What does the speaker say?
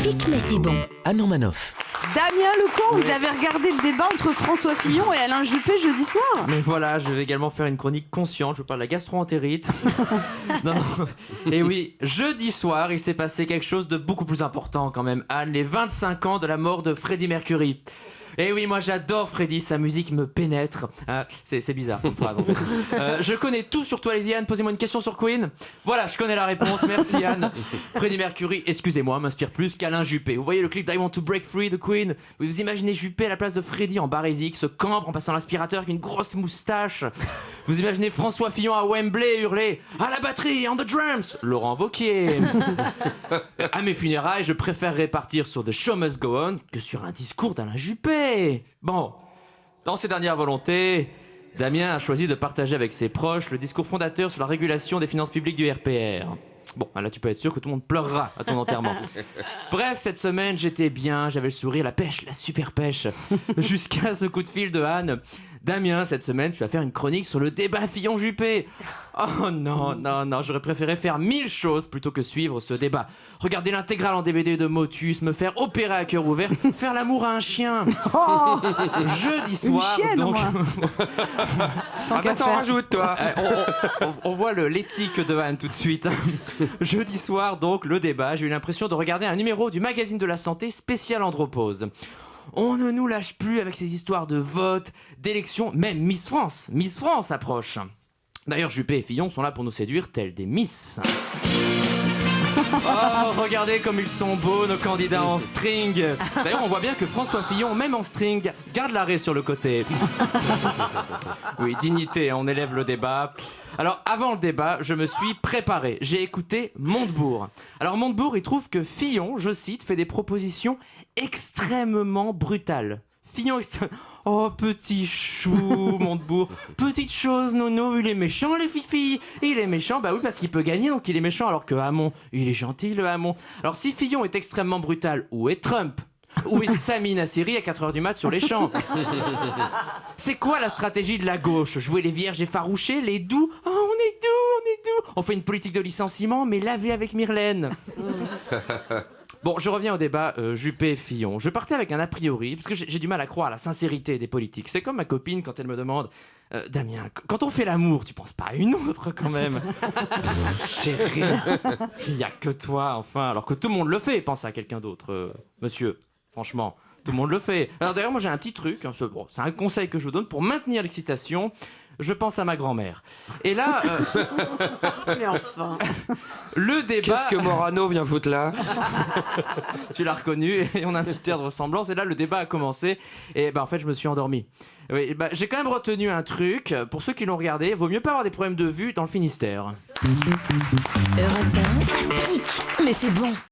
pique mais c'est bon. Anne Romanoff. Damien Lecomte, vous avez regardé le débat entre François Fillon et Alain Juppé jeudi soir? Mais voilà, je vais également faire une chronique consciente. Je vous parle de la gastro-entérite. non. Et oui, jeudi soir, il s'est passé quelque chose de beaucoup plus important quand même. Anne, les 25 ans de la mort de Freddie Mercury. Et oui, moi j'adore Freddie, sa musique me pénètre. C'est bizarre comme phrase en fait. Je connais tout sur toi, les Anne. Posez-moi une question sur Queen. Voilà, je connais la réponse. Merci Anne. Freddie Mercury, excusez-moi, m'inspire plus qu'Alain Juppé. Vous voyez le clip d'I Want to Break Free de Queen? Vous imaginez Juppé à la place de Freddie en barésique, se cambre en passant l'aspirateur avec une grosse moustache. Vous imaginez François Fillon à Wembley hurler à la batterie, on the drums, Laurent Wauquiez. À mes funérailles, je préférerais partir sur The Show Must Go On que sur un discours d'Alain Juppé. Bon, dans ses dernières volontés, Damien a choisi de partager avec ses proches le discours fondateur sur la régulation des finances publiques du RPR. Bon, là tu peux être sûr que tout le monde pleurera à ton enterrement. Bref, cette semaine j'étais bien, j'avais le sourire, la pêche, la super pêche. Jusqu'à ce coup de fil de Anne. Damien, cette semaine tu vas faire une chronique sur le débat Fillon-Juppé. Oh non, j'aurais préféré faire 1000 choses plutôt que suivre ce débat. Regarder l'intégrale en DVD de Motus, me faire opérer à cœur ouvert, faire l'amour à un chien. Jeudi soir, chienne, donc... T'en rajoutes, toi. on voit l'éthique de Anne tout de suite. Jeudi soir, donc, le débat, j'ai eu l'impression de regarder un numéro du magazine de la santé spécial andropause. On ne nous lâche plus avec ces histoires de vote, d'élections, même Miss France approche. D'ailleurs, Juppé et Fillon sont là pour nous séduire tels des Miss. Oh, regardez comme ils sont beaux, nos candidats en string. D'ailleurs, on voit bien que François Fillon, même en string, garde l'arrêt sur le côté. Oui, dignité, on élève le débat. Alors, avant le débat, je me suis préparé. J'ai écouté Montebourg. Alors, Montebourg, il trouve que Fillon, je cite, fait des propositions extrêmement brutales. Fillon Oh, petit chou, Montebourg. Petite chose, Nono, il est méchant, les filles. Il est méchant, bah oui, parce qu'il peut gagner, donc il est méchant. Alors que Hamon, il est gentil, le Hamon. Alors, si Fillon est extrêmement brutal, où est Trump? Où est Sami Nasseri à 4h du mat sur les champs? C'est quoi la stratégie de la gauche? Jouer les vierges effarouchées, les doux? Oh, on est doux. On fait une politique de licenciement, mais lavé avec Myrlène. Bon, je reviens au débat Juppé-Fillon. Je partais avec un a priori, parce que j'ai du mal à croire à la sincérité des politiques. C'est comme ma copine quand elle me demande Damien, quand on fait l'amour, tu penses pas à une autre quand même? Chérie, il n'y a que toi, enfin, alors que tout le monde le fait. Pense à quelqu'un d'autre, monsieur, franchement. Tout le monde le fait. Alors d'ailleurs, moi j'ai un petit truc, c'est un conseil que je vous donne pour maintenir l'excitation. Je pense à ma grand-mère. Et là, Mais enfin. le débat... Qu'est-ce que Morano vient foutre là? Tu l'as reconnu et on a un petit air de ressemblance. Et là, le débat a commencé. Et en fait, je me suis endormi. Oui, j'ai quand même retenu un truc. Pour ceux qui l'ont regardé, vaut mieux pas avoir des problèmes de vue dans le Finistère. Europe 1, ça pique mais c'est bon.